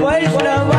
वैष्णव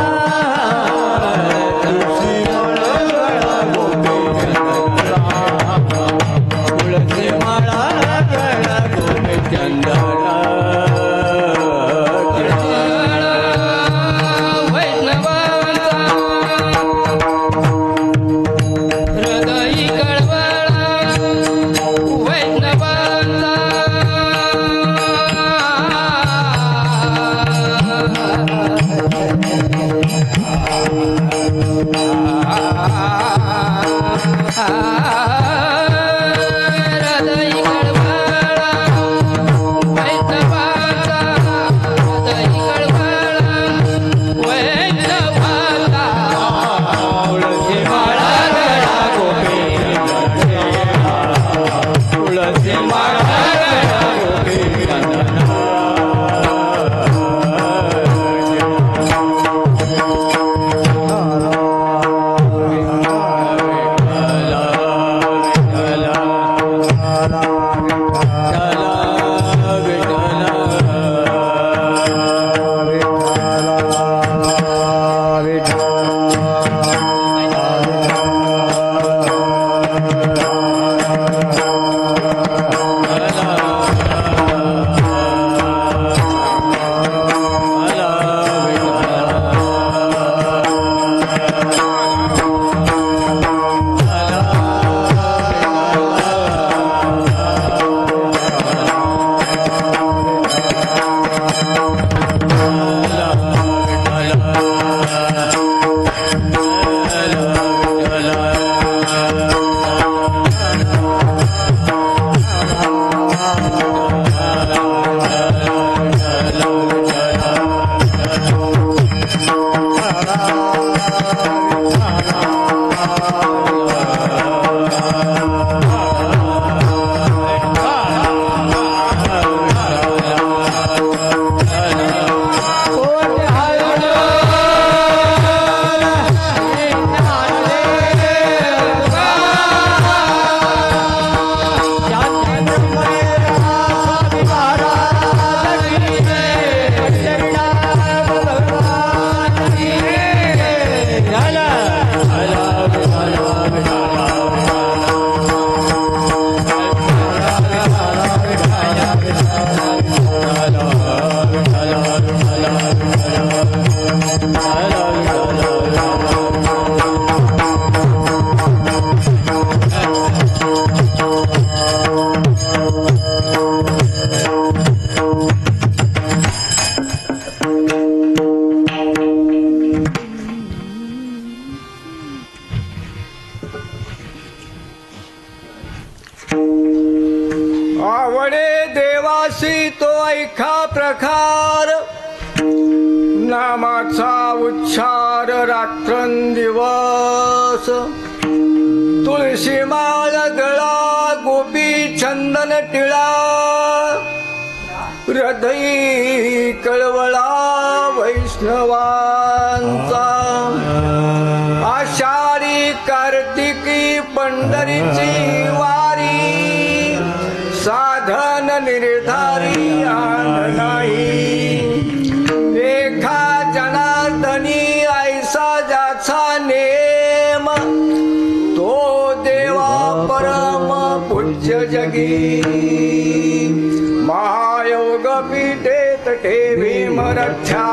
आवडे देवासी तो ऐका प्रकार, नामाचा उच्चार रात्रंदिवस. तुळशी माळ गळा, गोपी चंदन टिळा, हृदयी कळवळा वैष्णवांचा. आषाढी कार्तिकी पंढरीची वारी, साधन निर्धारी नाही. एका जनार्दनी ऐसा ज्याचा नेम, तो देवा परम पूज्य जगी. महायोग पीठेत ठेवी मरथ्या,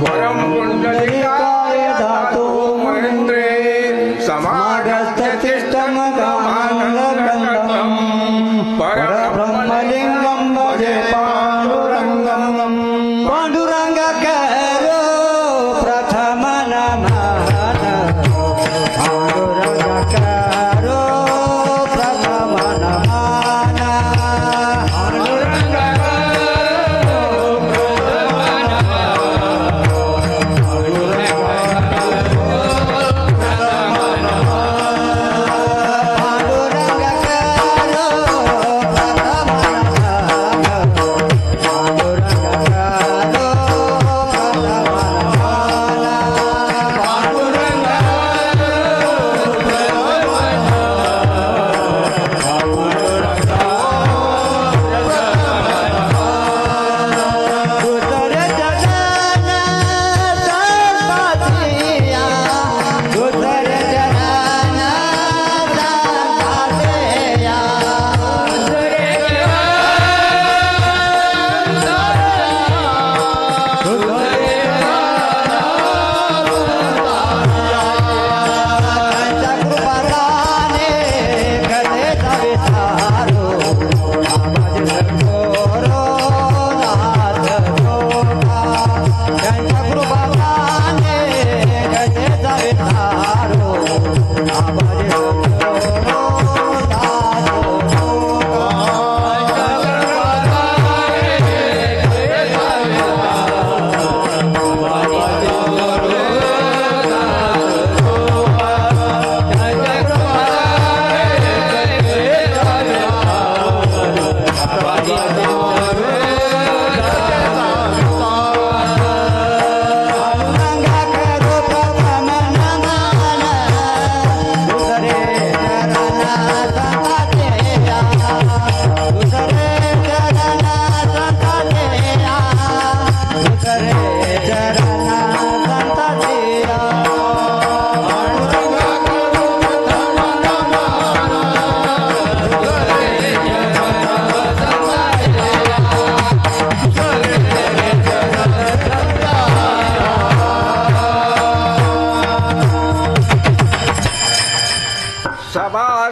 परम पुंडलिकाय धातो महेंद्रे. समागस्थ तिष्ठम गमानंदम, परब्रह्मलिंगम भजे पांडुरंगम. पांडुरंग करो प्रथम नमन, पांडुरंग करो प्रथम नमन. पांडुरंग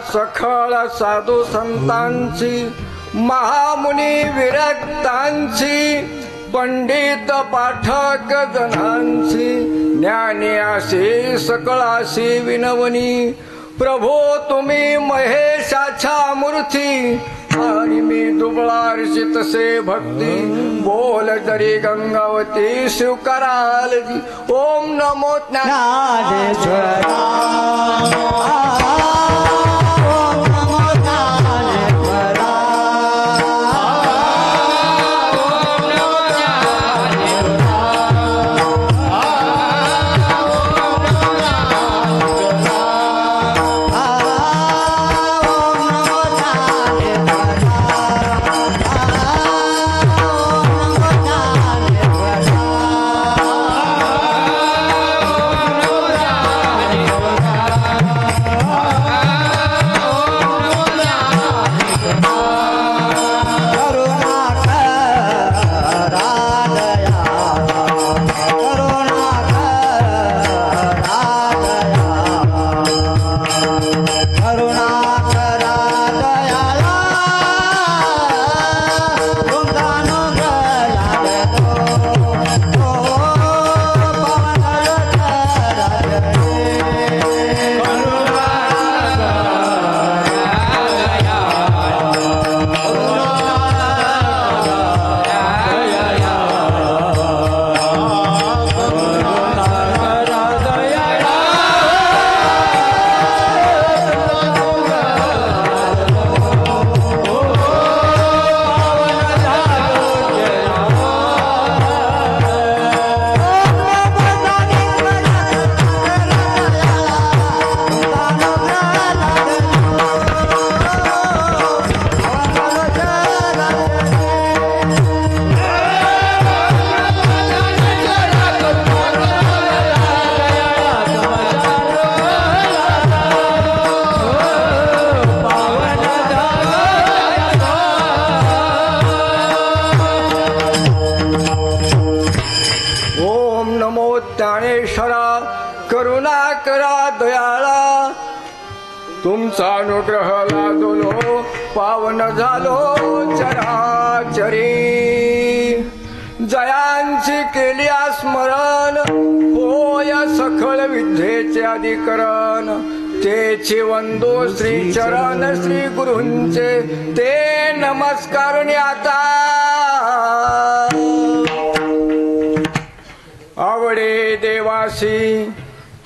सखळ साधू संतांची, महामुनी विरक्तांची, पंडित पाठक जनांची, ज्ञानी अशी सकळाशी विनवणी. प्रभो तुम्ही महेशाच्या मूर्ती, आणि मी दुबळारशी तसे भक्ती. बोल जरी गंगावती शिवकरालजी, ओम नमो ज्ञानेश्वरा. नमो ज्ञानेश्वरा करुणा करा दयाळा तुमचा अनुग्रह लादलो पावन झालो चराचरी जयांची केली स्मरण होय सखळ विद्येचे अधिकरण तेचे वंदो श्री चरण श्री गुरूंचे ते नमस्कारुनी आता आवडे देवासी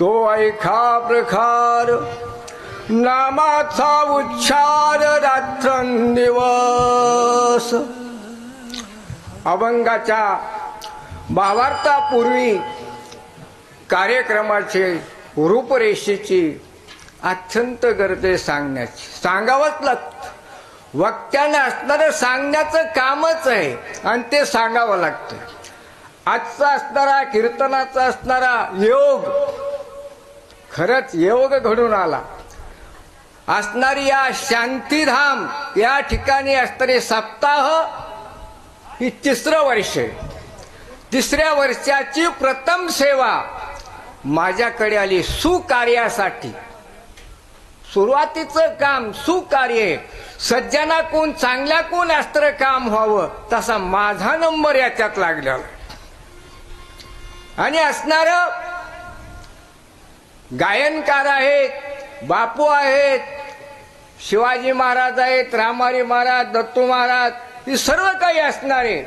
तो ऐका प्रकार नामाचा उच्चार रात्रंदिवस अभंगाच्या भावार्थापूर्वी कार्यक्रमाचे रूपरेषेची अत्यंत गरजे सांगावंच लागतं वक्त्याने असणारं सांगण्याचं कामच आहे आणि ते सांगावं लागतं आजचा असणारा कीर्तनाचा असणारा योग खरंच योग घडून आला असणारी या शांतीधाम या ठिकाणी असणारे सप्ताह ही तिसरं वर्ष तिसऱ्या वर्षाची प्रथम सेवा माझ्याकडे आली सुकार्यासाठी सुरुवातीचं काम सुकार्य सज्जना कोण चांगल्या कोण असणारं काम व्हावं तसा माझा नंबर याच्यात लागलेला आणि असणार गायनकार आहेत बापू आहेत शिवाजी महाराज आहेत रामारी महाराज दत्तू महाराज ही सर्व काही असणारे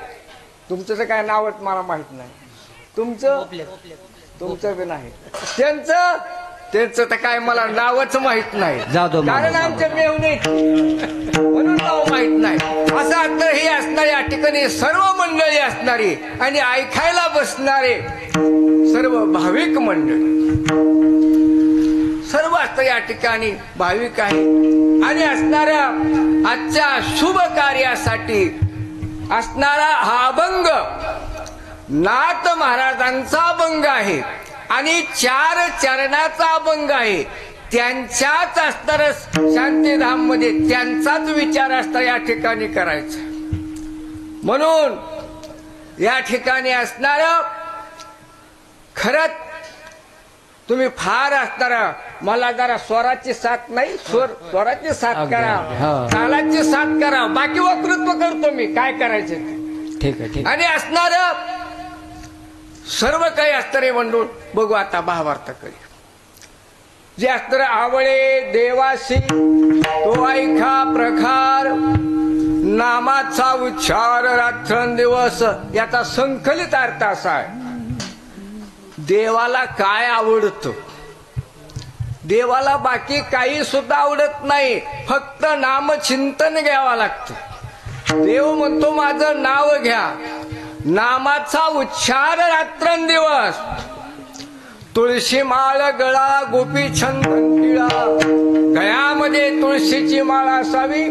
तुमचं तर काय नावच मला माहित नाही तुमचं बी नाही त्यांचं तर काय मला नावच माहित नाही कारण आमच्या मेहुणे म्हणून नाव माहित नाही असं आता हे असणारे या ठिकाणी सर्व मंडळी असणारी आणि ऐकायला बसणारे सर्व भाविक मंडळी सर्व असतं या ठिकाणी भाविक आहे आणि असणाऱ्या आजच्या शुभ कार्यासाठी असणारा हा अभंग नाथ महाराजांचा अभंग आहे आणि 4 चरणाचा अभंग आहे त्यांच्याच असणार शांतीधाम मध्ये त्यांचाच विचार असता या ठिकाणी करायचा म्हणून या ठिकाणी असणार खरंच तुम्ही फार असणारा मला जरा स्वराची साथ नाही स्वराची साथ करा तालाची साथ करा बाकी वक्तृत्व करतो मी काय करायचं ठीक आहे आणि असणार सर्व काही असणारे म्हणून बघू आता भावार्थाकडे जे असणार आवळे देवासी तो ऐका प्रकार नामाचा उच्चार रात्रंदिवस याचा संकलित अर्थ असा आहे देवाला काय आवडतं देवाला बाकी काही सुद्धा आवडत नाही फक्त नामचिंतन घ्यावं लागतं देव म्हणतो माझं नाव घ्या नामाचा उच्चार रात्रंदिवस तुळशी माळ गळा गोपी छंद टिळा गळ्यामध्ये तुळशीची माळ असावी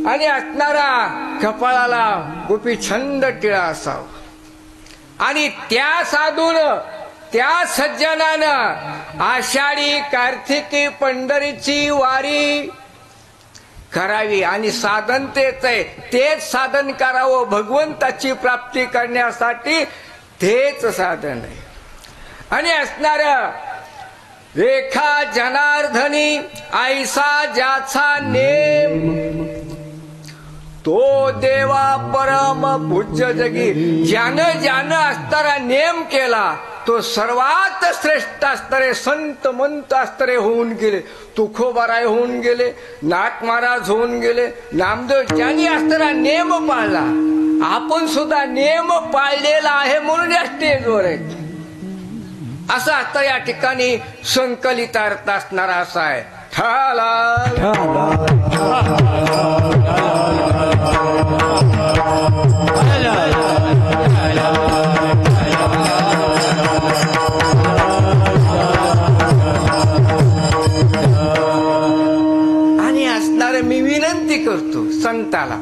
आणि असणारा कपाळाला गोपी छंद टिळा असावा आणि त्या साधून त्या सज्जनानं आषाढी कार्तिकी पंढरीची वारी करावी आणि साधन तेच आहे तेच साधन करावं भगवंताची प्राप्ती करण्यासाठी तेच साधन आहे आणि असणार रेखा जनार्दनी ऐसा ज्याचा नेम तो देवा परम पूज्य जगी ज्यानं असणारा नेम केला तो सर्वात श्रेष्ठ असणारे संत मंत असणारे होऊन गेले तुकोबाराय होऊन गेले नाथ महाराज होऊन गेले नामदेव ज्यांनी असणारा नेम पाळला आपण सुद्धा नेम पाळलेला आहे म्हणून या स्टेजवर आहे असं आता या ठिकाणी संकलित अर्थ असणारा असा आहे आणि असणार मी विनंती करतो संताला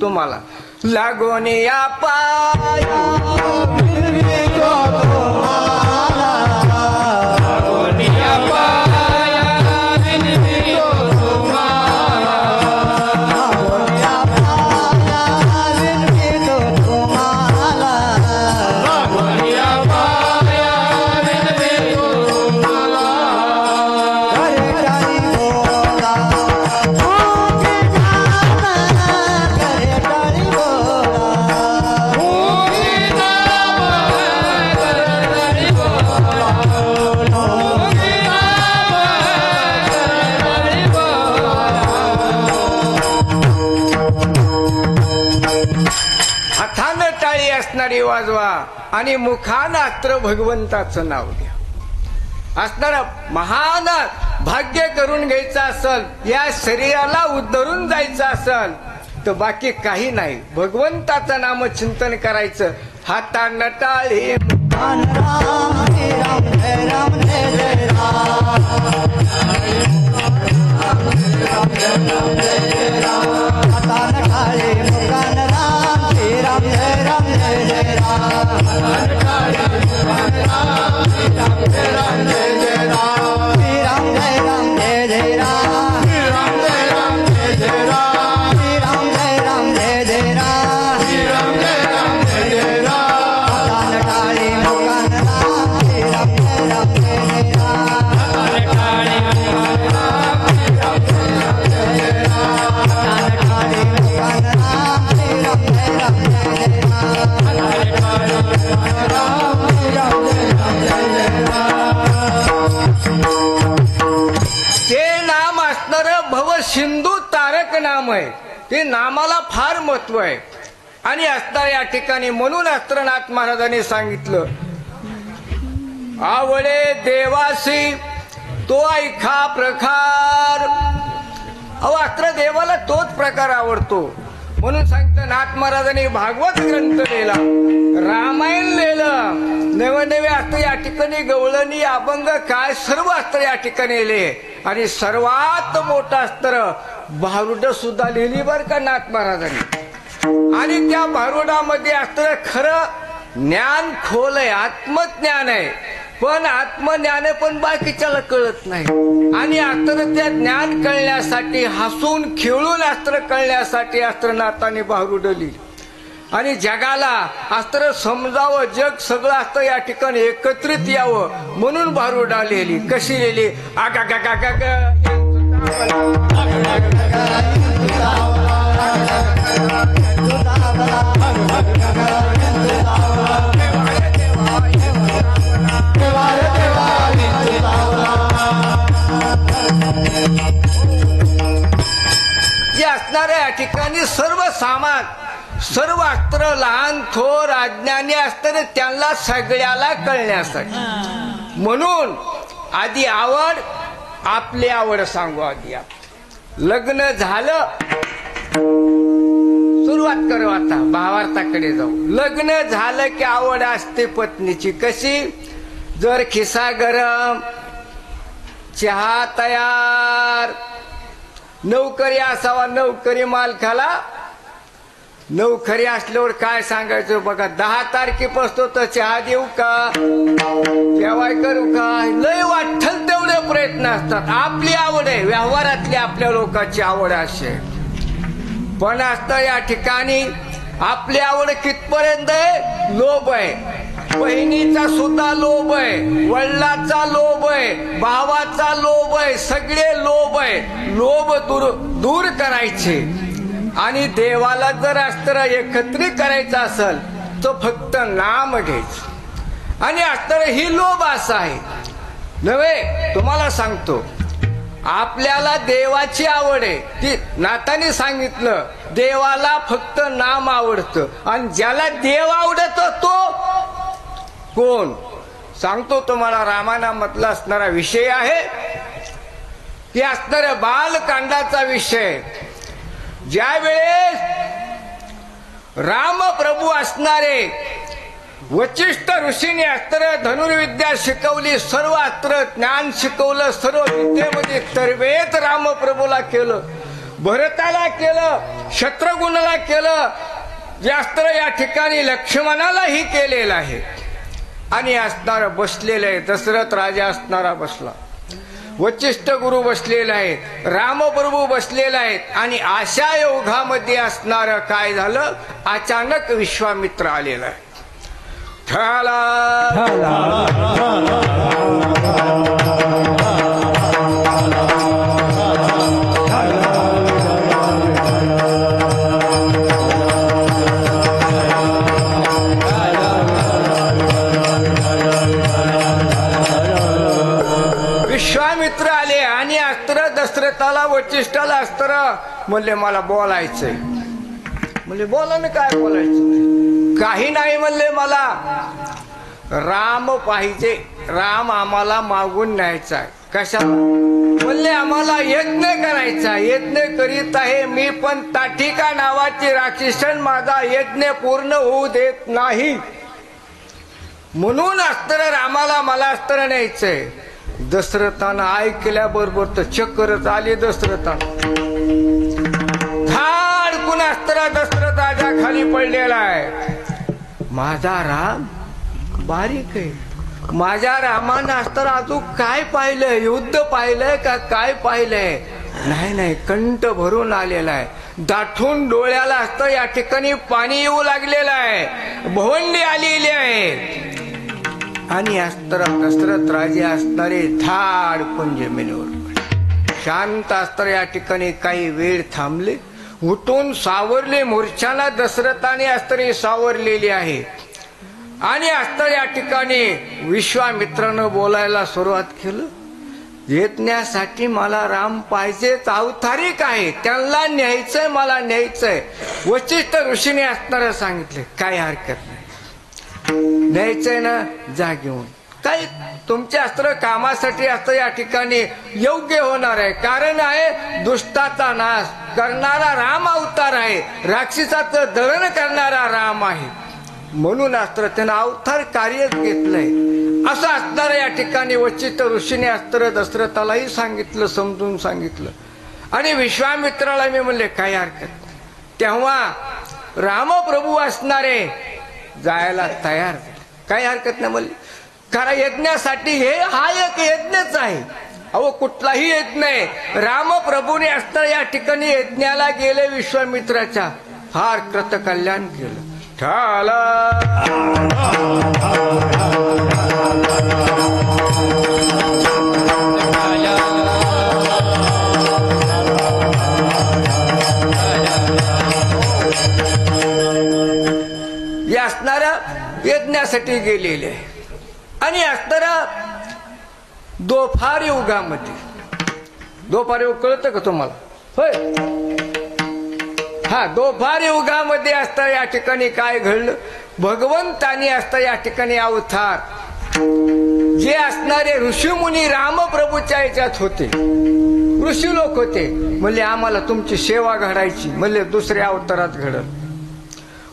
तुम्हाला लागून या पाया वाजवा आणि मुखानं अस्त्र भगवंताचं नाव घ्या. असणारा महान भाग्य करून घ्यायचं असल, या शरीराला उद्धरून जायचं असल तर बाकी काही नाही, भगवंताचं नाम चिंतन करायचं. हाता नटाळे राम राम जय राम जय जय राम हाता नटाळे मुखान राम जय राम जय जय राम श्री राम जय राम जय जय राम सिंधू तारक नाम आहे. ते नामाला फार महत्व आहे. आणि असणार या ठिकाणी म्हणून अस्त्रनाथ महाराजांनी सांगितलं, आवडे देवासी तो ऐका प्रकार. अस्त्र देवाला तोच प्रकार आवडतो म्हणून सांगितलं. नाथ महाराजांनी भागवत ग्रंथ लिहिला, रामायण लिहिलं, नवे नवे अस्त्र या ठिकाणी गवळणी अभंग काय सर्व अस्त्र या ठिकाणी लिहिले. आणि सर्वात मोठं अस्त्र भारुड सुद्धा लिहिली बर का नाथ महाराजांनी. आणि त्या भारुडामध्ये अस्त्र खरं ज्ञान खोल आहे, आत्मज्ञान आहे. पण आत्मज्ञान आहे पण बाकीच्याला कळत नाही. आणि अस्त्र त्या ज्ञान कळण्यासाठी, हसून खेळून अस्त्र कळण्यासाठी अस्त्रनाथाने भारुड लिहिली. आणि जगाला अस्त्र समजावं, जग सगळं अस्त्र या ठिकाणी एकत्रित यावं म्हणून भारुडा लिहिली. कशी लिहिली? आगा गा गा गा गा या असणाऱ्या या ठिकाणी सर्व सामान, सर्व अस्त्र लहान थोर अज्ञानी असतात त्यांना सगळ्याला कळण्यासाठी. म्हणून आधी आवड, आपली आवड सांगू. आधी लग्न झालं, सुरुवात करू आता भावार्थाकडे जाऊ. लग्न झालं की आवड असते पत्नीची. कशी? जर खिसा गरम, चहा तयार, नोकरी असावा, नोकरी मालकाला. नोकरी असल्यावर काय सांगायचं बघा, 10 तारखेपासून तर चहा देऊ का, जेवाय करू का, लय वाटल तेवढे प्रयत्न असतात. आपली आवड आहे, व्यवहारातली आपल्या लोकांची आवड असे. पण असतं या ठिकाणी आपली आवड कितपर्यंत आहे? लोभ आहे. बहिणीचा सुद्धा लोभ आहे, वडिलाचा लोभ आहे, भावाचा लोभ आहे, सगळे लोभ आहे. लोभ दूर करायचे. आणि देवाला जर अस्त्र एकत्रित करायचं असेल तर फक्त नाम घ्यायचं. आणि अस्त्र ही लोभ असा आहे नव्हे. तुम्हाला सांगतो, आपल्याला देवाची आवड आहे, ती नाथाने सांगितलं, देवाला फक्त नाम आवडतं. आणि ज्याला देव आवडतो तो कोण? सांगतो तुम्हाला. रामायणामधला असणारा विषय आहे, ती असणारा बालकांडाचा विषय. ज्या वेळेस रामप्रभू असणारे वचिष्ठ ऋषीने अस्त्र धनुर्विद्या शिकवली, सर्व अस्त्र ज्ञान शिकवलं, सर्व विद्येमध्ये तरबेत रामप्रभूला केलं, भरताला केलं, शत्रुघ्नाला केलं. जे अस्त्र या ठिकाणी लक्ष्मणालाही केलेलं आहे. आणि असणारा बसलेलं आहे, दशरथ राजा असणारा बसला, वचिष्ठ गुरु बसलेला आहे, रामप्रभू बसलेला आहे. आणि अशा योगामध्ये असणार काय झालं, अचानक विश्वामित्र आलेला आहे. विश्वामित्र आले आणि अस्त्र दशरथाला वचिष्ठाला अस्त्र म्हणले, मला बोलायचंय. म्हणले, बोला ना, काय बोलायचं? काही नाही म्हणले, मला राम पाहिजे, राम आम्हाला मागून न्यायचा आहे. कशाला म्हणले, आम्हाला यज्ञ करायचा, यज्ञ करीत आहे मी, पण ताठिका नावाची राक्षसन माझा यज्ञ पूर्ण होऊ देत नाही, म्हणून अस्त्र रामाला मला अस्त्र न्यायचंय. दशरथानं ऐकल्याबरोबर तर चक्करच आली दशरथानं. धाडकून अस्त्र दशरथाच्या खाली पडलेला आहे. माझा राम बारीक आहे, माझ्या रामानं अस्त्र अजून काय पाहिलंय, युद्ध पाहिलंय का काय पाहिलंय? नाही, कंठ भरून आलेला आहे, दाठून डोळ्याला अस्त्र या ठिकाणी पाणी येऊ लागलेलं आहे, भवंडी आलेली आहे. आणि अस्त्र दशरथ राजे असणारे धाडकून जमिनीवर शांत अस्त्र या ठिकाणी काही वेळ थांबले, उठून सावरले. मूर्छाला दशरथाने अस्त्रे सावरलेली आहे. आणि अस्त्र या ठिकाणी विश्वामित्रानं बोलायला सुरुवात केलं, यज्ञासाठी मला राम पाहिजेच, अवतारिक आहे, त्यांना न्यायचंय, मला न्यायचंय. वशिष्ठ ऋषीने असणारं सांगितले, काय हरकत नाही, न्यायचंय ना, जा घेऊन. काही तुमचे अस्त्र कामासाठी अस्त्र या ठिकाणी योग्य होणार आहे. कारण आहे दुष्टाचा नाश करणारा राम अवतार आहे, राक्षसाचं दळण करणारा राम आहे, म्हणून अस्त्र त्यानं अवतार कार्यच घेतलंय. असं असणार या ठिकाणी वशिष्ठ ऋषीने अस्त्र दशरथालाही सांगितलं, समजून सांगितलं. आणि विश्वामित्राला मी म्हणले काही हरकत. तेव्हा रामप्रभू असणारे जायला तयार झाले, काही हरकत नाही म्हणले, कारण यज्ञासाठी हा एक यज्ञच आहे. अहो कुठलाही यज्ञ आहे. रामप्रभूने अस्त्र या ठिकाणी यज्ञाला गेले, विश्वामित्राच्या फार कृतकल्याण केलं. ठाला या असणाऱ्या यज्ञासाठी गेलेले आहे. आणि असणारा दोफार युगामध्ये, दोफार युग कळतं का तुम्हाला? होय, हा, दोफार युगामध्ये असता या ठिकाणी काय घडलं, भगवंतानी असता या ठिकाणी अवतार जे असणारे ऋषीमुनी रामप्रभूच्या याच्यात होते, ऋषी लोक होते. म्हणले आम्हाला तुमची सेवा घडायची, म्हणले दुसऱ्या अवतारात घडल.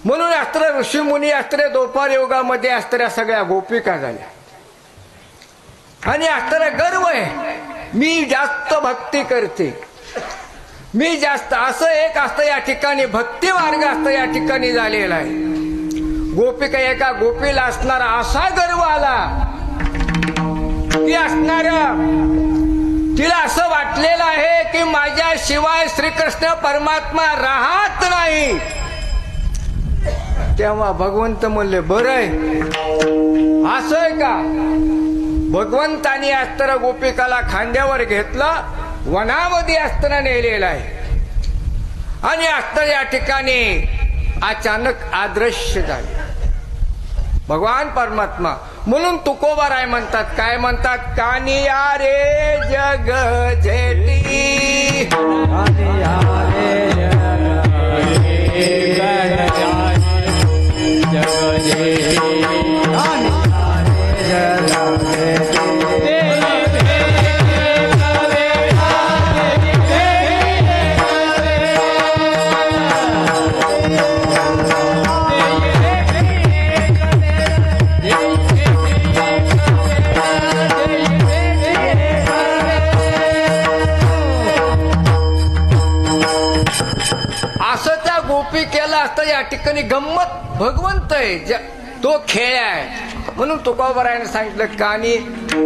म्हणून अस्त्र ऋषीमुनी अस्त्र दोफार युगामध्ये अस्त्र्या सगळ्या गोपिका झाल्या. आणि अस्त्र गर्व आहे, मी जास्त भक्ती करते, मी जास्त, असं एक असतं या ठिकाणी भक्ती मार्ग असतं या ठिकाणी झालेला आहे. गोपिका एका गोपीला असणारा असा गर्व आला की असणाऱ्या तिला असं वाटलेलं आहे की माझ्या शिवाय श्रीकृष्ण परमात्मा राहत नाही. तेव्हा भगवंत म्हणले बरं आहे, असं आहे का? भगवंतानी अस्त्र गोपिकाला खांद्यावर घेतलं, वनामध्ये अस्त्र नेलेलं आहे. आणि अस्त्र या ठिकाणी अचानक अदृश्य झाले भगवान परमात्मा. म्हणून तुकोबाराय म्हणतात, काय म्हणतात, कानिया रे जग जेटी, कानिया रे जग जेटी, केला असता या ठिकाणी गंमत. भगवंत आहे तो खेळ आहे. म्हणून तुकोबारायाने सांगितलं, कानी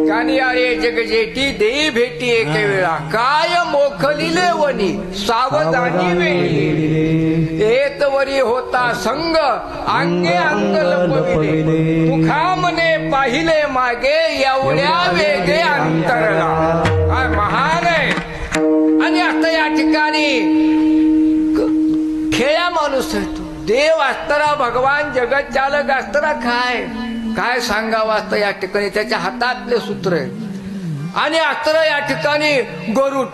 कानी अरे जग जेटी देई भेटी एक वेळा, काय मोखलिले वनी सावधानी वेळी, येत वरी होता संग अंगे अंग लपविले, तुखा मने पाहिले मागे एवढ्या वेगे अंतरला. काय महान आहे. आणि आता या ठिकाणी खेळा माणूस आहे तो, देव असताना भगवान जगत चालक असताना काय काय सांगावं असतं या ठिकाणी. त्याच्या हातातले सूत्र आहे. आणि अस्त्र या ठिकाणी गरुड,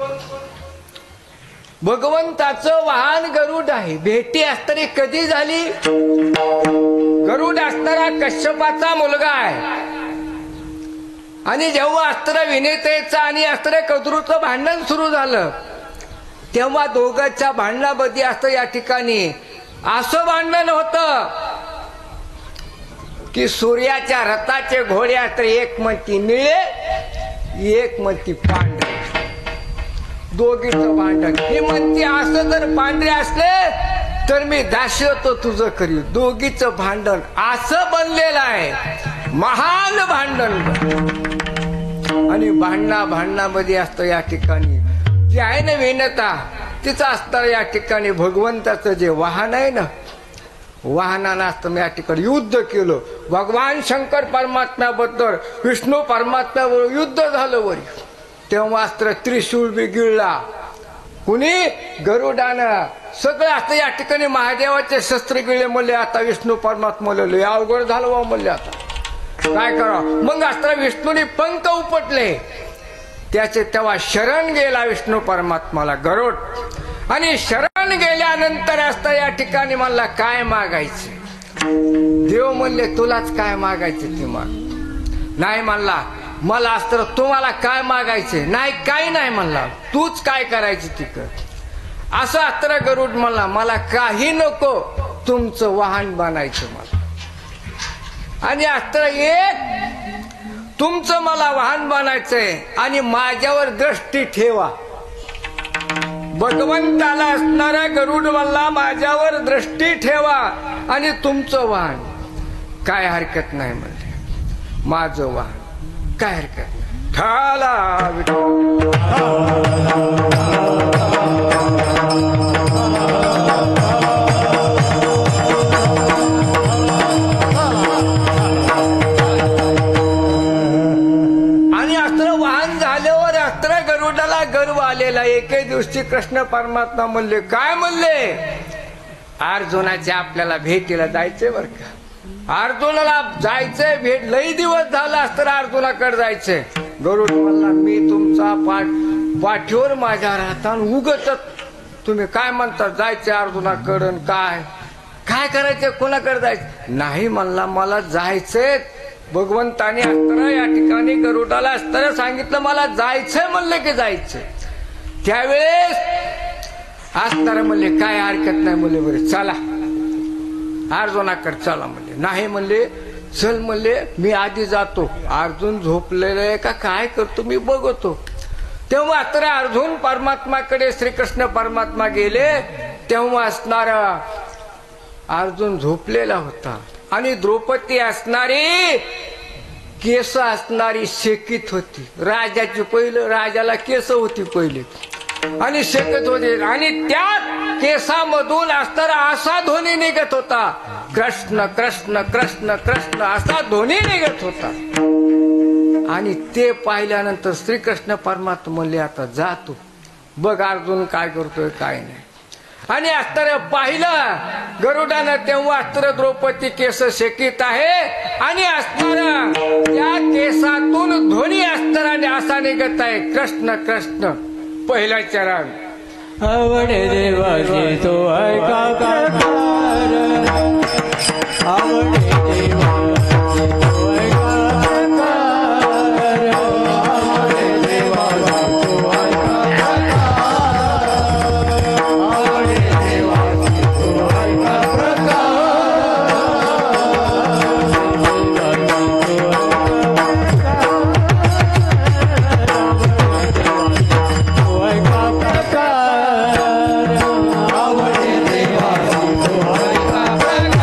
भगवंताचं वाहन गरुड आहे. भेटी असताना कधी झाली? गरुड असणारा कश्यपाचा मुलगा आहे. आणि जेव्हा अस्त्र विनेतेचं आणि अस्त्र कद्रूचं भांडण सुरू झालं तेव्हा दोघांच्या भांडणामध्ये असतं या ठिकाणी असं भांडण होतं की सूर्याच्या रथाचे घोडे असते, एक म्हणती निळे एक म्हणती पांढरे. दोघीचं भांडण. ही म्हणती असं जर पांढरे असले तर मी दास्यत्व तुझं करी. दोघीचं भांडण असं बनलेलं आहे, महान भांडण. आणि भांडणामध्ये असतं या ठिकाणी जे आहे ना विनता, तिचं असतं या ठिकाणी भगवंताचं जे वाहन आहे ना, वाहनानं असतं या ठिकाणी युद्ध केलं. भगवान शंकर परमात्म्याबद्दल विष्णू परमात्म्याबरोबर युद्ध झालं वरी. तेव्हा अस्त्र त्रिशूळ बी गिळला. कुणी? गरुडानं. सगळं असतं या ठिकाणी महादेवाचे शस्त्र गिळले. म्हणले आता विष्णू परमात्मा लय अवघड झालं वा. म्हणले आता काय करावं. मग अस्त्र विष्णूने पंख उपटले. त्याचे तेव्हा शरण गेला विष्णू परमात्माला गरुड. आणि शरण गेल्यानंतर असतं या ठिकाणी म्हणला काय मागायचं. देव म्हणले तुलाच काय मागायचं ते माग. नाही म्हणला मला अस्त्र तुम्हाला काय मागायचे नाही, काही नाही म्हणला, तूच काय करायचं ती कर. असं अस्त्र गरुड म्हणला मला काही नको, तुमचं वाहन बनायचं मला. आणि अस्त्र एक तुमचं मला वाहन बनायचंय आणि माझ्यावर दृष्टी ठेवा. भगवंताला असणारा गरुड म्हणला माझ्यावर दृष्टी ठेवा आणि तुमचं वाहन. काय हरकत नाही म्हणले, माझं वाहन काय हरकत नाही. ठाला गर्व आलेला. एके दिवशी कृष्ण परमात्मा म्हणले काय म्हणले, अर्जुनाच्या आपल्याला भेटीला जायचंय बर का. अर्जुनाला जायचंय भेट. लई दिवस झाला असतं अर्जुनाकडे जायचंय. गरुड म्हणला मी तुमचा पाठीवर माझ्या राहता उगत तुम्ही काय म्हणता जायचे अर्जुनाकडं. काय काय करायचं, कोणाकडे जायचं नाही म्हणला मला जायचंय. भगवंताने अस्त्र या ठिकाणी गरुडाला अस्त्र सांगितलं मला जायचंय. म्हणलं की जायचंय. त्यावेळेस अस्त्र म्हणले काय हरकत नाही म्हणले बरे चला अर्जुनाकडे चला म्हणले. नाही म्हणले चल म्हणले मी आधी जातो. अर्जुन झोपलेलं आहे का काय करतो मी बघतो. तेव्हा अस्त्र अर्जुन परमात्माकडे श्रीकृष्ण परमात्मा गेले. तेव्हा असणारा अर्जुन झोपलेला होता आणि द्रौपदी असणारी केस असणारी शेकीत होती. राजाची पहिलं राजाला केस होती पहिले आणि शेकत होते. आणि त्या केसामधून असणारा असा ध्वनी निघत होता कृष्ण कृष्ण कृष्ण कृष्ण असा ध्वनी निघत होता. आणि ते पाहिल्यानंतर श्रीकृष्ण परमात्मा म्हणले आता जातो बघ अर्जुन काय करतोय काय नाही. आणि अस्त्र पाहिलं गरुडानं. तेव्हा अस्त्र द्रौपदी केस शेकीत आहे आणि असणारा त्या केसातून ध्वनी अस्त्राने असा निघत आहे कृष्ण कृष्ण. पहिला चरण आवडे देवाची तो ऐका काकार. आवडे देवाची तो ऐका काकार. आवडे देवाची तो ऐका काकार. आवडे देवाची तो ऐका प्रकार.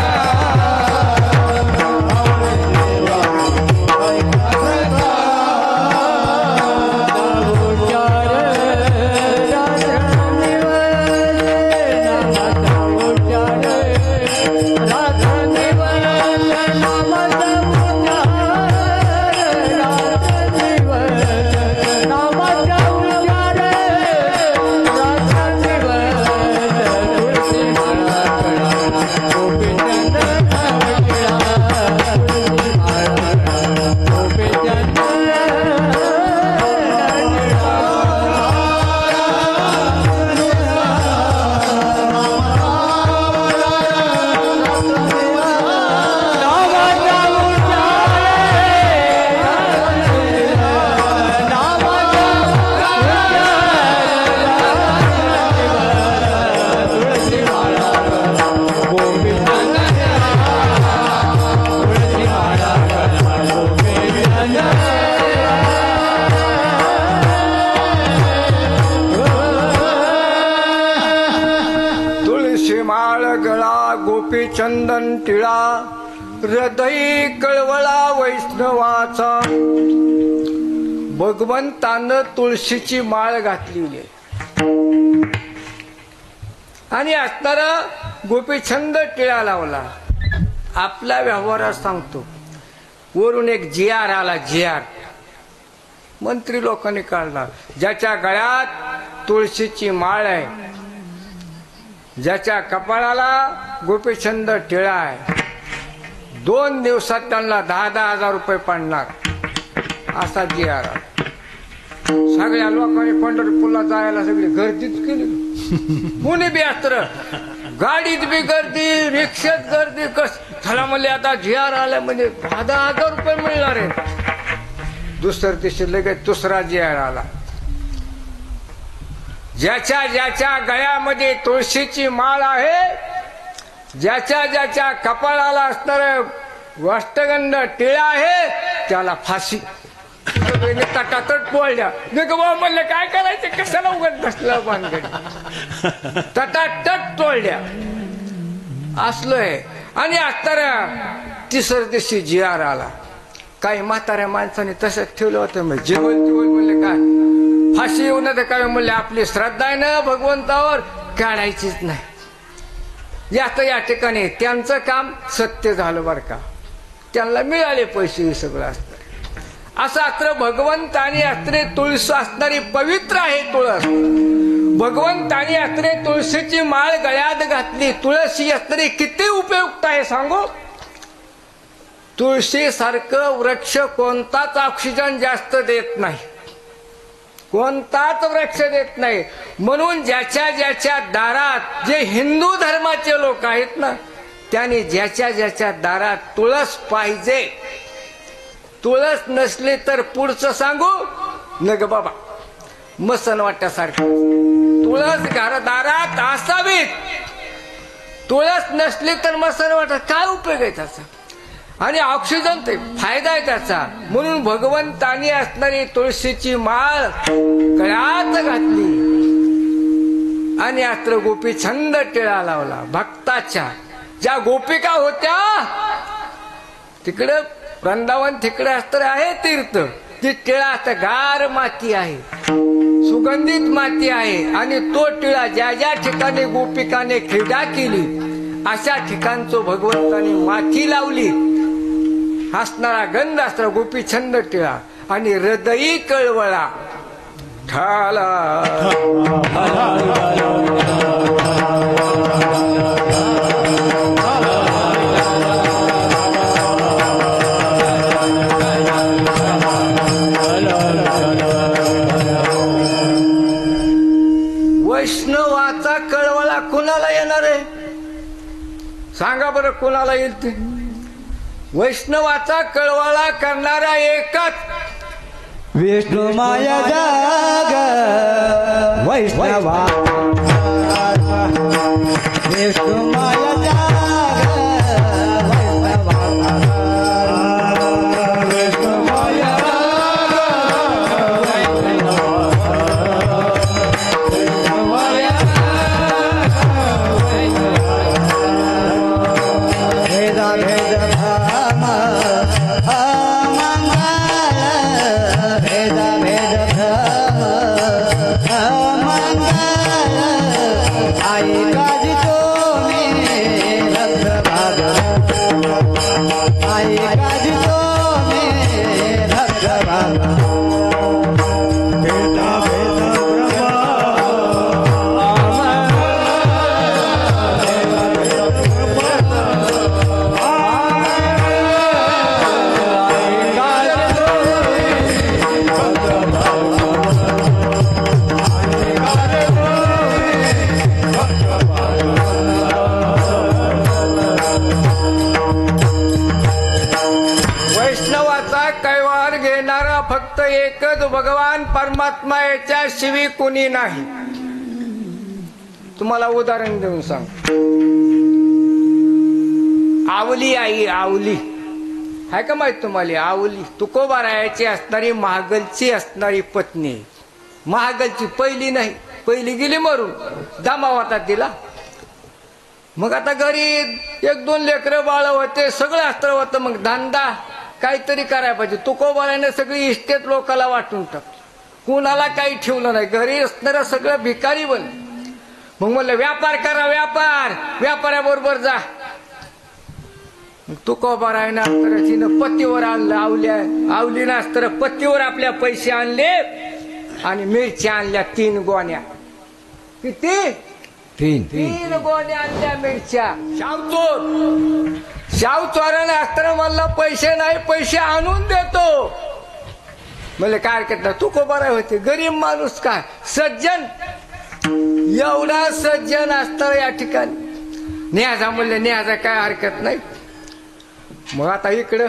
गोपीचंदन टिळा हृदय कळवळा वैष्णवाचा भगवंतानं तुळशीची माळ घातलेली आहे आणि असताना गोपीचंद टिळा लावला. आपल्या व्यवहारात सांगतो वरून एक GR आला. GR मंत्री लोकांनी काढला. ज्याच्या गळ्यात तुळशीची माळ आहे, ज्याच्या कपाळाला गोपीचंद टिळा आहे, 2 दिवसात त्यांना 10,000 रुपये पडणार असा GR आला. सगळ्या लोकांनी पंढरपूरला जायला सगळी गर्दीच केली. कुणी बी अस्त्र, गाडीत बी गर्दी, रिक्षात गर्दी. कस चला म्हणले आता GR आला म्हणजे 10,000 रुपये मिळणार आहे. दुसऱ्या दिवशी लगेच दुसरा GR आला. ज्याच्या ज्याच्या गळ्यामध्ये तुळशीची माळ आहे, ज्याच्या ज्याच्या कपाळाला असणार वस्त्रगंध टिळा आहे, त्याला फाशी. तटातट पोळल्या. म्हणलं काय करायचं, कशाला उगत बसलं बांधगड. तटातट तोडल्या असलोय. आणि असताना तिसऱ्या दिवशी GR आला. काही म्हाताऱ्या माणसाने तसंच ठेवलं होतं. मग जेवण म्हणले काय फाशी येऊ नये काय म्हणले आपली श्रद्धा आहे ना भगवंतावर, काढायचीच नाही. या ठिकाणी त्यांचं काम सत्य झालं बरं का, त्यांना मिळाले पैसे. सगळं असतं असं अस्त्र भगवंतानी अस्त्रे तुळस असणारी पवित्र आहे तुळस. भगवंतानी अस्त्रे तुळशीची माळ गळ्यात घातली. तुळस ही अस्त्रे किती उपयुक्त आहे सांगू. तुळशी सारखं वृक्ष कोणताच ऑक्सिजन जास्त देत नाही, कोणताच वृक्ष देत नाही. म्हणून ज्याच्या ज्याच्या दारात, जे हिंदू धर्माचे लोक आहेत ना, त्यांनी ज्याच्या ज्याच्या दारात तुळस पाहिजे. तुळस नसली तर पुढचं सांगू न ग बाबा, मसन वाट्यासारखं तुळस दारात असावीत. तुळस नसली तर मसन वाटत काय उपयोग आहे त्याचा. आणि ऑक्सिजन ते फायदा आहे त्याचा. म्हणून भगवंतानी असणारी तुळशीची माळ गळ्यात घातली आणि अस्त्र गोपीचंद टिळा लावला. भक्ताच्या ज्या गोपिका होत्या तिकडं वृंदावन, तिकडे अस्त्र आहे तीर्थ, ती टिळा असतं गार माती आहे, सुगंधित माती आहे. आणि तो टिळा ज्या ज्या ठिकाणी गोपिकाने क्रीडा केली अशा ठिकाणचं भगवंतानी माती लावली. हसणारा गंध असणारा गोपीचंद टिळा आणि हृदयी कळवळा ठाला. वैष्णवाचा कळवळा कुणाला येणार आहे सांगा बरं, कुणाला येईल ते. वैष्णवाचा कळवळा करणारा एकच विष्णू माया जग वैष्णवा. विष्णू माया जग वैष्णवा. विष्णू माया भेदा भेद भाम अमंगल. भेदा भेद भाम अमंगल. आई काजी तो मेरथ भाग. आई काजी तो मेरथ भाग. भेदा भेद वैष्णवाचा कैवार घेणारा फक्त एकच भगवान परमात्मा, याच्या शिवी कुणी नाही. तुम्हाला उदाहरण देऊन सांग. आवली आई, आवली आहे का माहित तुम्हाला. आवली तुकोबारायाची असणारी महागलची असणारी पत्नी. महागलची पहिली नाही, पहिली गेली मरून, दामावातात दिला. मग आता घरी 1-2 लेकरं बाळ होते, सगळं अस्त्र होतं. मग धंदा काहीतरी करायला पाहिजे. तुकोबाराने सगळी इस्टेट लोकाला वाटून टाकली, कुणाला काही ठेवलं नाही. घरी असणारं सगळं भिकारी बन. मग म्हणलं व्यापार करा, व्यापाऱ्याबरोबर जा. तुकोबारायनं अस्त्र तिनं पत्तीवर आणलं, आवलीनं अस्त्र पत्तीवर आपल्या पैसे आणले आणि मिरच्या आणल्या 3 गोण्या. किती? 3 गोण्या आणल्या मिरच्या. शावचोराने अस्त्र म्हणला पैसे नाही, पैसे आणून देतो. म्हणले काय हरकत नाही. तुकोबाराय होते गरीब माणूस, काय सज्जन, एवढा सज्जन असतं या ठिकाणी. न्याजा म्हणले न्याजा काय हरकत नाही. मग आता इकडं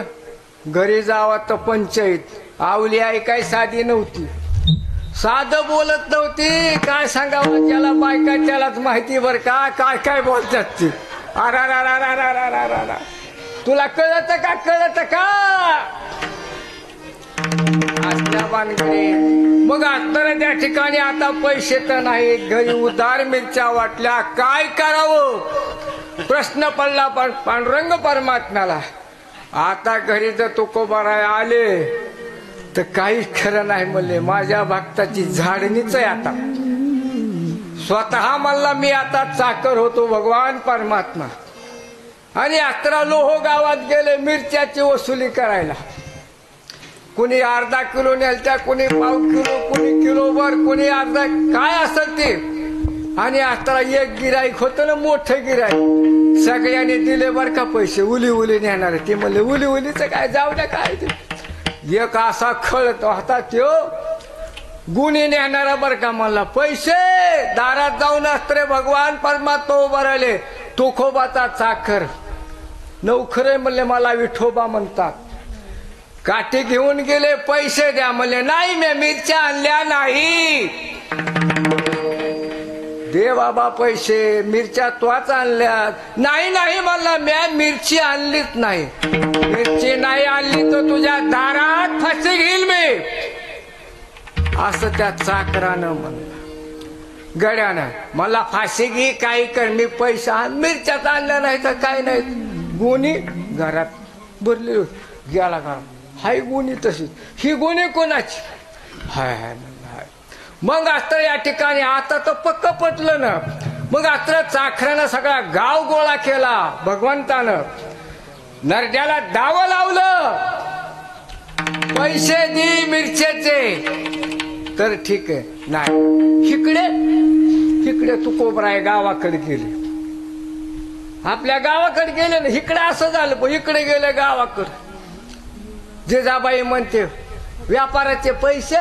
घरी जावा तर पंचायत. आवली आई काय साधी नव्हती, साधं बोलत नव्हती. काय सांगावं, ज्याला बायका त्यालाच माहिती बर का काय काय बोलतात ती. अरा तुला कळत का असल्या बांधकडे. मग असताना त्या ठिकाणी आता पैसे तर नाही, घरी उधार मिरच्या वाटल्या, काय करावं प्रश्न पडला पांडुरंग परमात्म्याला. आता घरी जर तुकोबाराय आले तर काहीच खरं नाही. म्हणले माझ्या भक्ताची झाडणीच आहे. आता स्वतः म्हणला मी आता चाकर होतो भगवान परमात्मा. आणि अस्त्रा लोह गावात गेले मिरच्याची वसुली करायला. कुणी अर्धा किलो नेलत्या, कुणी पाव किलो, कुणी किलोभर, कुणी अर्धा, काय असेल ते. आणि अस्त्रा एक गिराईक होतं ना, मोठं गिराईक, सगळ्यांनी दिले बर का पैसे. उली नेणार. ते म्हणले उलीचं काय, जाऊ द्या काय ते. एक असा खळत होता त्यो गुणी नेणारा बर का. म्हणला पैसे दारात जाऊन अस्त्रे भगवान परमात्मा उभा राहिले. तुकोबाचा चाकर नवखरे म्हणले मला विठोबा म्हणतात. काठी घेऊन गेले, पैसे द्या. म्हणले नाही, मी मिरच्या आणल्या नाही. दे बाबा पैसे, मिरच्या त्वाच आणल्यात. नाही म्हणला मी मिरची आणलीच नाही. मिरची नाही आणली तर तुझ्या दारात फाशी घेईल मी, असं त्या चाकरानं म्हणलं. गड्यानं मला फाशी घे, काही कर, मी पैसा मिरच्याच आणल्या नाही तर काय नाही. गुन्ही घरात भरली गेला का, हाय गुन्ही तशीच. ही गुन्ही कोणाची? हाय. मग अस्त्र या ठिकाणी आता तर पक्क पटलं ना. मग अस्त्र चाखऱ्यानं सगळा गाव गोळा केला. भगवंतानं नरड्याला दाव लावलं, पैसे दे मिरच्याचे. तर ठीक आहे, नाही. इकडे तुकोबाराय गावाकडे गेले, आपल्या गावाकडे गेले ना. इकडे असं झालं, पण इकडे गेले गावाकडे. जिजाबाई म्हणते व्यापाराचे पैसे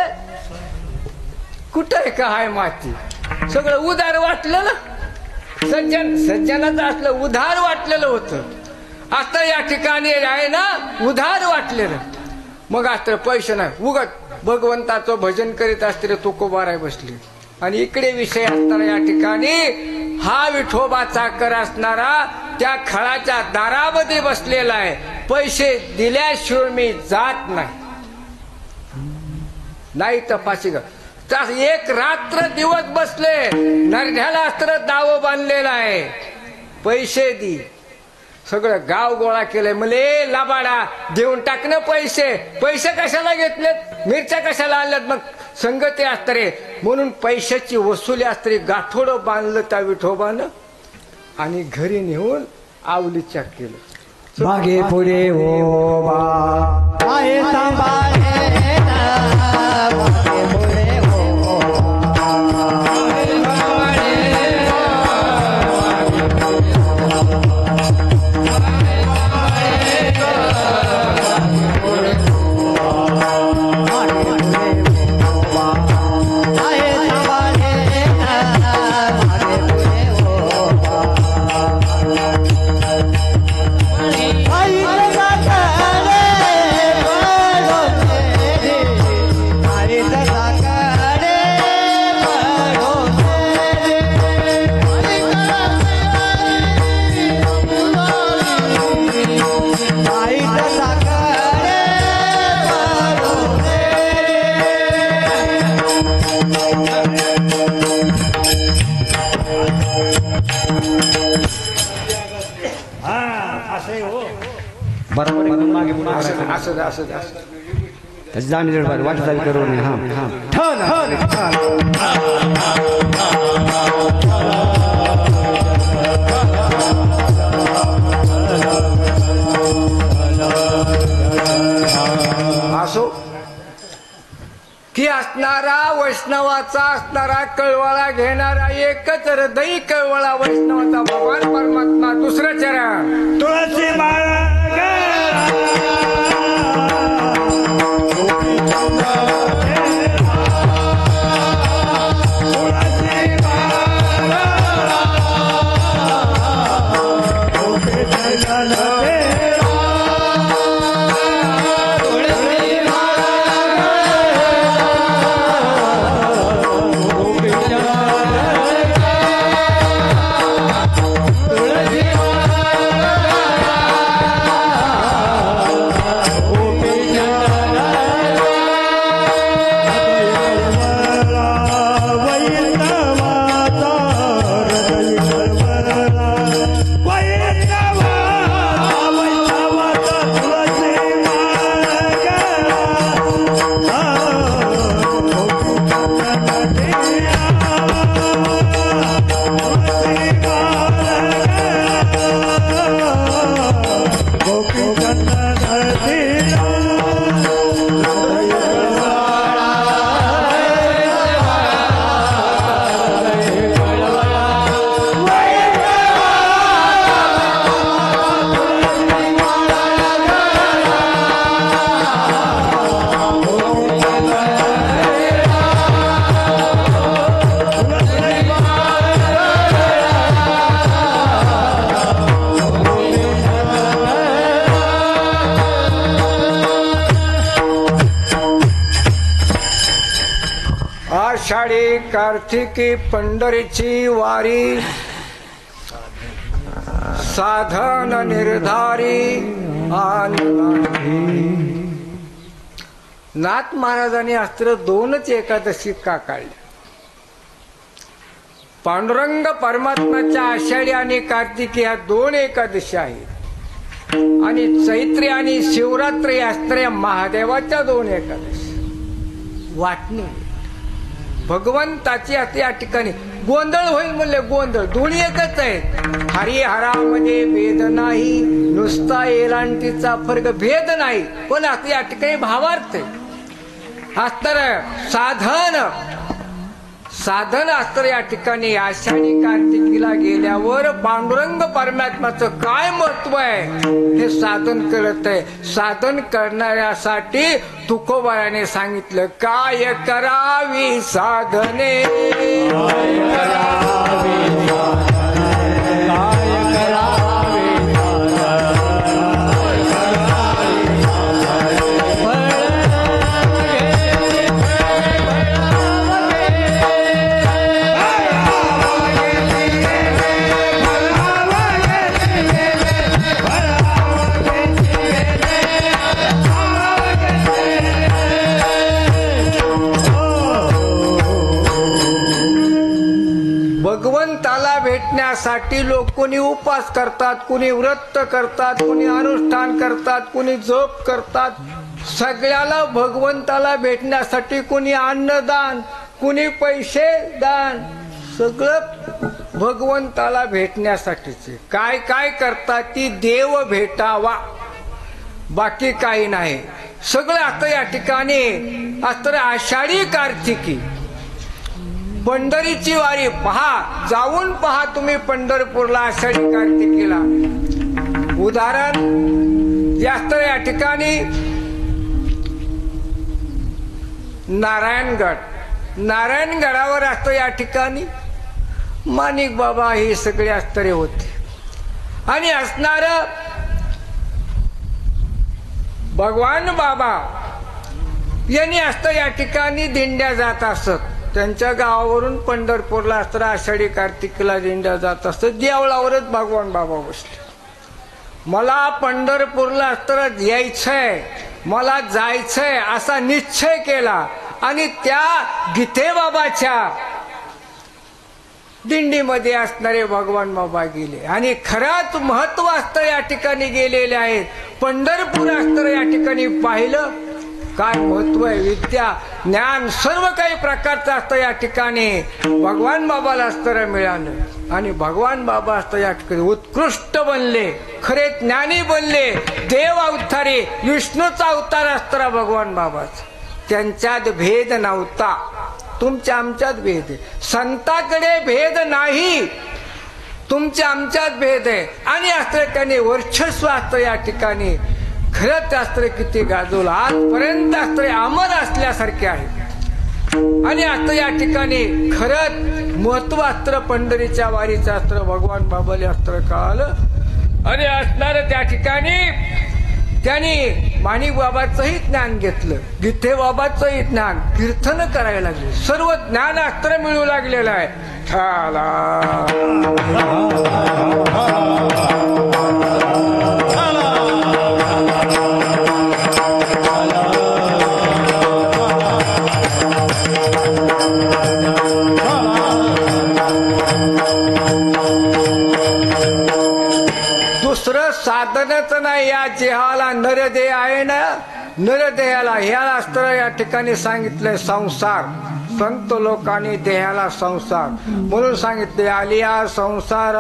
कुठे का हाय माती, सगळं उधार वाटलं ना. सज्जनाचं असलं उधार वाटलेलं होतं. आता या ठिकाणी आहे ना उधार वाटलेलं. मग आता पैसे नाही, उगत भगवंताचं भजन करीत असते तुकोबाराय बसले. आणि इकडे विषय असताना या ठिकाणी हा विठोबा चाकर असणारा त्या खळाच्या दारामध्ये बसलेला आहे. पैसे दिल्याशिवाय मी जात नाही तर फाशी घा. एक रात्र दिवस बसले, नरड्याला अस्त्र दाव बांधलेला आहे. पैसे दे. सगळं गाव गोळा केलंय. मले लाबाडा देऊन टाकणं पैसे कशाला घेतलेत, मिरच्या कशाला आणल्यात. मग संगती अस्त्रे म्हणून पैशाची वसुली अस्त्रे गाठोडं बांधलं त्या विठोबानं आणि घरी नेऊन आवलीच्या केलं. मागे पुढे ओबा आहे सांभाळे ना, मागे पुढे बरोबर आहे, मागे पुढे असं करायचं. असं असं असं त्याची जाणी जड वाट जावी करू नये. हा असो की असणारा वैष्णवाचा असणारा कळवळा घेणारा एकच हृदयी कळवळा वैष्णवाचा भगवान परमात्मा. दुसरं चरण तुळसी माळा आषाढी कार्तिकी पंढरीची वारी साधन निर्धारी नाथ महाराजांनी अस्त्र दोनच एकादशी का काढल्या? पांडुरंग परमात्म्याच्या आषाढी आणि कार्तिकी ह्या दोन एकादशी आहेत आणि चैत्री आणि शिवरात्री अस्त्र महादेवाच्या दोन एकादशी. वाटणी भगवंताची आता या ठिकाणी गोंधळ होईल म्हणले गोंधळ दोन्ही एकच आहेत. हरिहरामध्ये भेद नाही, नुसता एलांटीचा फरक भेद नाही, पण आता या ठिकाणी भावार्थ आहे. अस्तर साधन अस्तर या ठिकाणी आषाढी कार्तिकीला गेल्यावर पांडुरंग परमात्म्याचं काय महत्व आहे हे साधन कळत आहे. साधन करणाऱ्यासाठी तुकोबाराने सांगितलं काय करावी साधने, भगवंताला भेटण्यासाठी लोक कोणी उपास करतात, कोणी व्रत करतात, कोणी अनुष्ठान करतात, कोणी जप करतात. सगळ्याला भगवंताला भेटण्यासाठी कोणी अन्नदान, कोणी पैसे दान, सगळं भगवंताला भेटण्यासाठीचे. काय काय करतात ती देव भेटावा, बाकी काही नाही. सगळं आता या ठिकाणी असतं आषाढी कार्तिकी पंढरीची वारी पहा, जाऊन पहा तुम्ही पंढरपूरला आषाढी कार्तिकीला. उदाहरण जास्त या ठिकाणी नारायणगडावर असतं या ठिकाणी माणिक बाबा ही सगळी अस्तरे होते आणि असणार भगवान बाबा यांनी असतं या ठिकाणी दिंड्या जात असत. त्यांच्या गावावरून पंढरपूरला असताना आषाढी कार्तिकीला दिंड्या जात असत. देवळावरच भगवान बाबा बसले. मला पंढरपूरला असताना यायचंय, मला जायचंय असा निश्चय केला आणि त्या गीते बाबाच्या दिंडीमध्ये असणारे भगवान बाबा गेले आणि खराच महत्व असतं या ठिकाणी गेलेले आहेत. पंढरपूर असतं या ठिकाणी पाहिलं काय महत्व आहे. विद्या ज्ञान सर्व काही प्रकारचं असतं या ठिकाणी. भगवान बाबाला अस्तर मिळालं आणि भगवान बाबा असतं या ठिकाणी उत्कृष्ट बनले, खरे ज्ञानी बनले, देव अवतारी, विष्णूचा अवतार असताना भगवान बाबाच. त्यांच्यात भेद नव्हता, तुमच्या आमच्यात भेद आहे. संताकडे भेद नाही, तुमच्या आमच्यात भेद आहे. आणि अस्त्र त्याने वर्चस्व असतं या ठिकाणी. खरंच अस्त्र किती गाजवलं आजपर्यंत अस्त्र अमर असल्यासारखे आहे. आणि अस्त्र या ठिकाणी खरंच महत्व अस्त्र पंढरीच्या वारीचं अस्त्र भगवान बाबाले अस्त्र कळालं. आणि असणार त्या ठिकाणी त्यांनी माणिक बाबाचंही ज्ञान घेतलं, गिथे बाबाचंही ज्ञान, कीर्तन करायला लागले, सर्व ज्ञान अस्त्र मिळू लागलेलं आहे. दुसरं साधनच नाही या देहाला. नरदेह आहे ना, नरदेहाला ह्याला अस्त्र या ठिकाणी सांगितलंय संसार. संत लोकांनी देहाला संसार म्हणून सांगितले. आलिया संसार,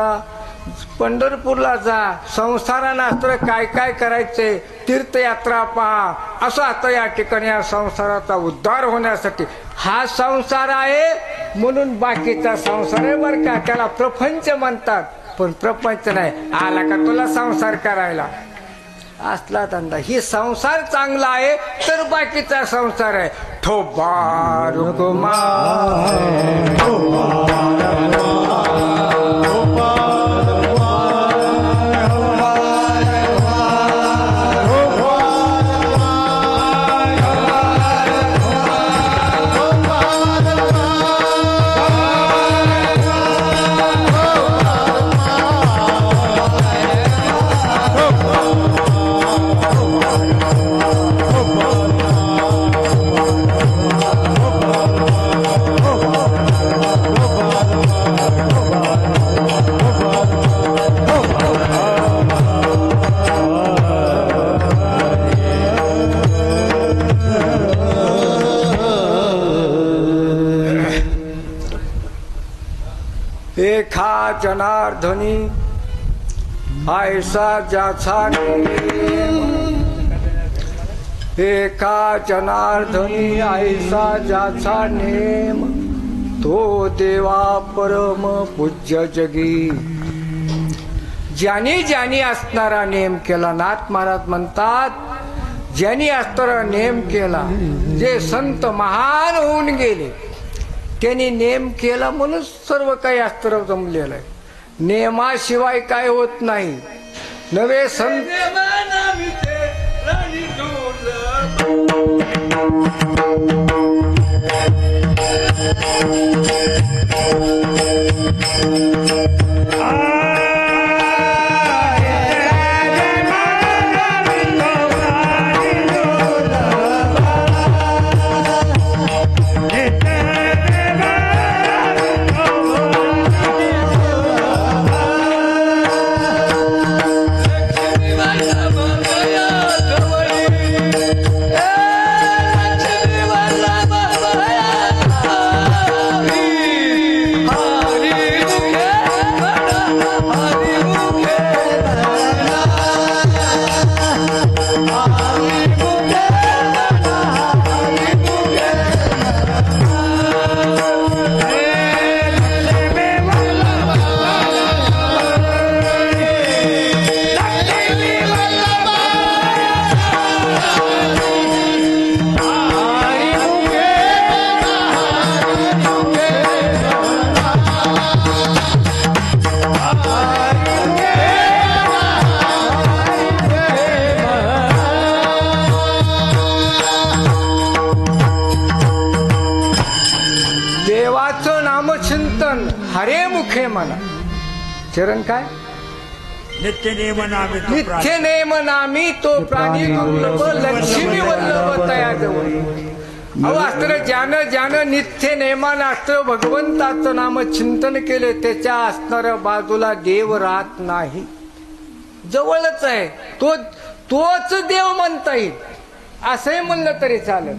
पंढरपूरला जा, संसारानं अस्त्र काय काय करायचे, तीर्थयात्रा पहा, असं आता या ठिकाणी या संसाराचा उद्धार होण्यासाठी. हा संसार आहे म्हणून बाकीचा संसार आहे बरं का, त्याला प्रपंच म्हणतात. पण प्रपंच नाही, आला का तुला संसार करायला असला धंदा. ही संसार चांगला आहे तर बाकीचा संसार आहे. ठोबार एका जनार्दनी ऐसा ज्याचा नेम, एका जनार्दनी ऐसा ज्याचा नेम, तो देवा परम पूज्य जगी. ज्यानी ज्यानी असणारा नेम केला, नाथ महाराज म्हणतात, ज्यांनी असणारा नेम केला, जे संत महान होऊन गेले त्यांनी नेम केला म्हणून सर्व काही अस्त्र जमलेलं आहे. नेमाशिवाय काय होत नाही. नवे संत हरे मुखे म्हणा. चरण काय? नित्य नेम नामी तो प्राणी. नित्य नेम नामी तो प्राणी दुर्लभ, लक्ष्मी वल्लभ तया जवळ. अहो अस्त्र ज्यानं नित्य नेमानं अस्त्र भगवंताचं नाम चिंतन केले त्याच्या असणाऱ्या बाजूला देव राहत नाही, जवळच आहे तोच देव म्हणता येईल असंही म्हणलं तरी चालेल.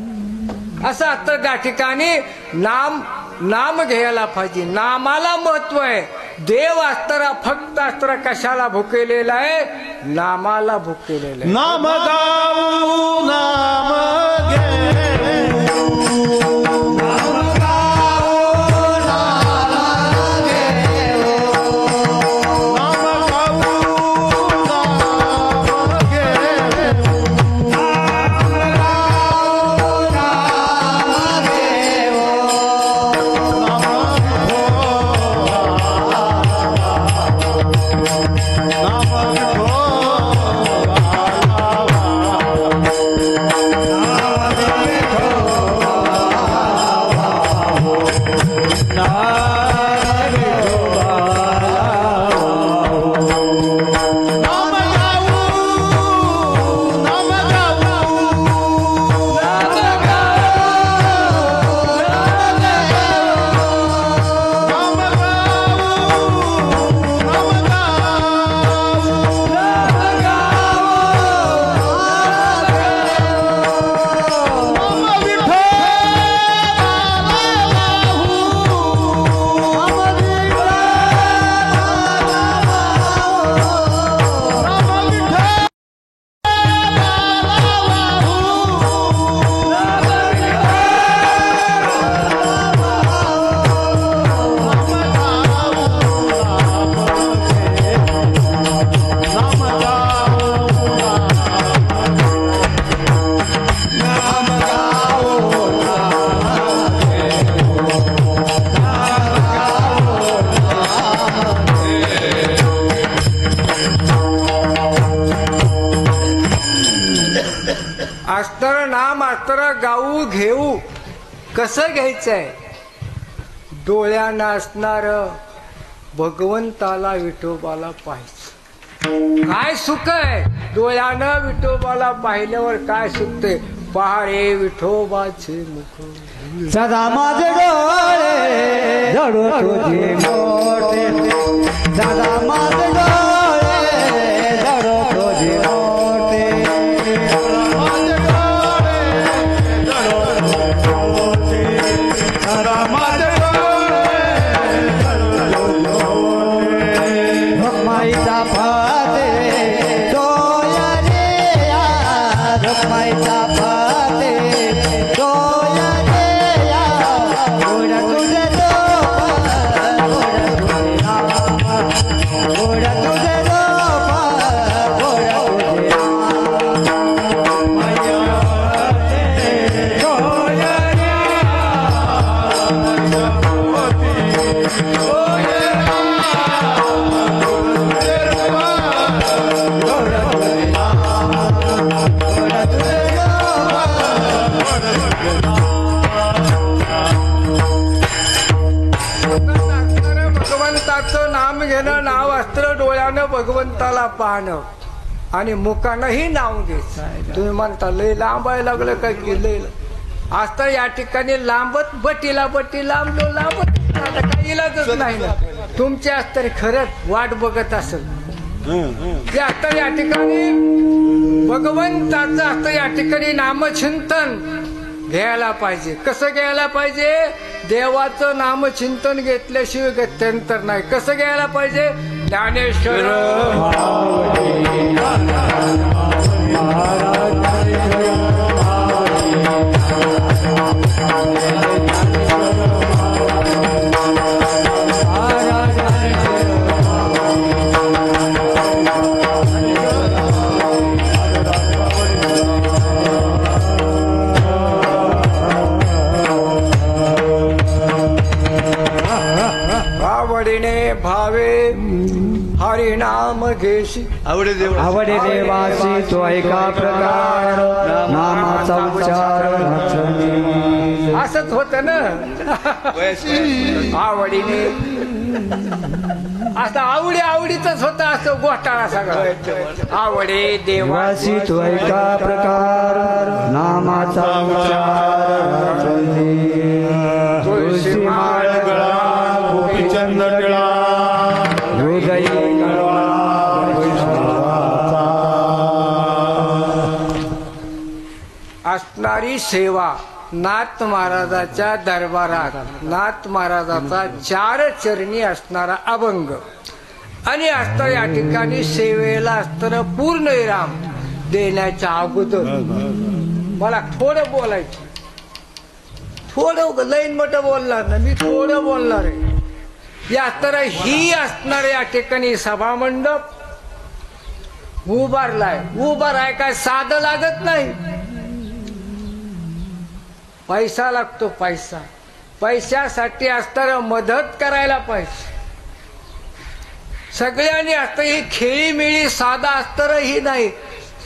असं आता त्या ठिकाणी नाम घ्यायला पाहिजे. नामाला महत्व आहे. देव असताना फक्त अस्त्र कशाला भुकेलेला आहे? नामाला भुकेलेला आहे. नाम गाऊ नाम गाऊ घेऊ कसं घ्यायचंय? डोळ्यानं असणार भगवंताला विठोबाला पाहायचं. काय सुख आहे डोळ्यानं विठोबाला पाहिल्यावर? काय सुखते? पहा रे विठोबाचे मुख, सदा माझे डोळे जडू तुझे मोठे, सदा माझे डोळे जडू तुझे मोठे. रुक्माईचा फाते डोया रे या, रुक्माईचा फाते डोया रे या. गोड तुझे डोप, गोड तुझे नाम, गोड तुझे डोप, गोड तुझे नाम. डोया रे भगवंताचं नाम घेणं, नाव अस्त्र डोळ्यानं भगवंताला पाहणं आणि मुखानंही नाव घ्यायचं. तुम्ही म्हणता लय लांबायला लागलं काय की लय आज तर या ठिकाणी लांबत बटीला बटी लांबलो लांबत आता काही इलाजच नाही ना. तुमची आज तरी खरंच वाट बघत असेल. ते आता या ठिकाणी भगवंताचं असतं या ठिकाणी नामचिंतन घ्यायला पाहिजे. कसं घ्यायला पाहिजे? देवाचं नामचिंतन घेतल्याशिवाय गत्यंतर नाही. कसं घ्यायला पाहिजे? ज्ञानेश्वर आवडीने भावे हरिनाम घेशी, आवडे देवासी तो एका प्रकार नामाचा उच्चार. असंच होत ना. आवडीने असं आवडीच होता असं घोटाळा सगळा आवडे देवा वासी तो ऐका प्रकार नामाचा उच्चार तुळशी माळ गळा गोपीचंद टिळा हृदयी असणारी सेवा नाथ महाराजाच्या दरबारात नाथ महाराजाचा 4 चरणी असणारा अभंग आणि असतं या ठिकाणी सेवेला असतं पूर्ण विराम देण्याच्या अगोदर मला थोडं बोलायचं थोडं लईन मोठं बोलणार ना मी थोडं बोलणार आहे या तर ही असणार या ठिकाणी सभा मंडप उभारलाय काय साधं लागत नाही पैसा लागतो पैशासाठी असताना मदत करायला पाहिजे सगळ्यांनी असतं ही खेळीमेळी साधा असतं ही नाही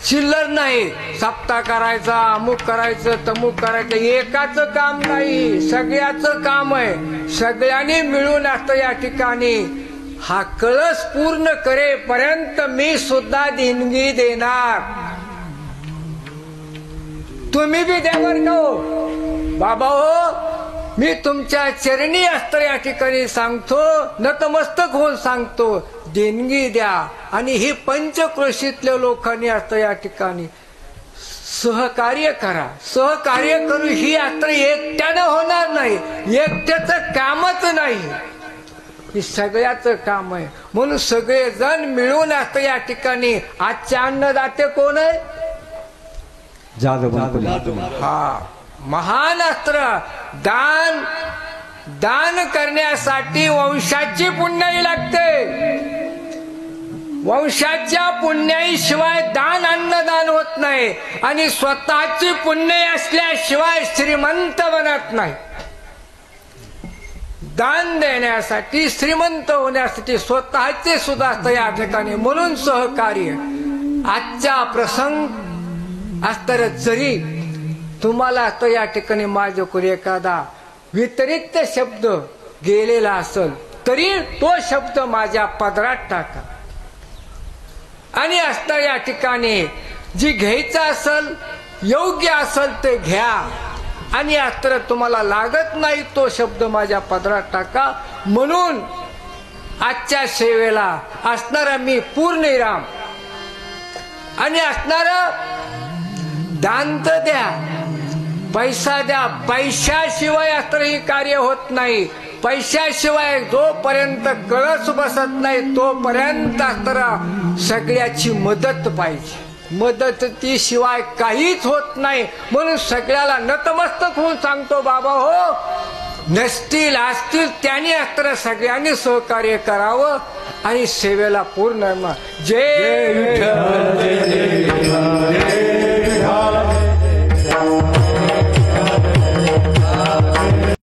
चिल्लर नाही सप्ताह करायचा अमुक करायचं तमुक करायचं एकाच काम नाही सगळ्याचं काम आहे सगळ्यांनी मिळून असतं या ठिकाणी हा कळस पूर्ण करेपर्यंत मी सुद्धा देणगी देणार तुम्ही बी द्यावर का हो बाबा हो मी तुमच्या चरणी असतं या ठिकाणी सांगतो नतमस्तक होऊन सांगतो देणगी द्या आणि ही पंचक्रोशीतल्या लोकांनी असतं या ठिकाणी सहकार्य करा सहकार्य करू ही यात्रा एकट्यानं होणार नाही एकट्याचं कामच नाही ही सगळ्याचं काम आहे म्हणून सगळेजण मिळून असतं या ठिकाणी आजचे अन्नदाते कोण आहे हा महान अस्त्र दान करण्यासाठी वंशाची पुण्याई लागते वंशाच्या पुण्याईशिवाय दान अन्नदान होत नाही आणि स्वतःची पुण्याई असल्याशिवाय श्रीमंत बनत नाही दान देण्यासाठी श्रीमंत होण्यासाठी स्वतःचे सुद्धा असतं या ठिकाणी म्हणून सहकार्य आजचा प्रसंग असतर जरी तुम्हाला तर या ठिकाणी माझ्याकडून एखादा वितरित शब्द गेलेला असेल तरी तो शब्द माझ्या पदरात टाका आणि असता या ठिकाणी जी घ्यायचं असेल योग्य असेल ते घ्या आणि असतर तुम्हाला लागत नाही तो शब्द माझ्या पदरात टाका म्हणून आजच्या सेवेला असणारा मी पूर्णविराम आणि असणारा दान तर द्या पैसा द्या पैशाशिवाय असतरही कार्य होत नाही पैशाशिवाय जोपर्यंत कळस बसत नाही तोपर्यंत असतर सगळ्याची मदत पाहिजे मदतीशिवाय काहीच होत नाही म्हणून सगळ्याला नतमस्तक होऊन सांगतो बाबा हो नसतील असतील त्यांनी असतर सगळ्यांनी सहकार्य करावं आणि सेवेला पूर्ण जय विठ्ठल जय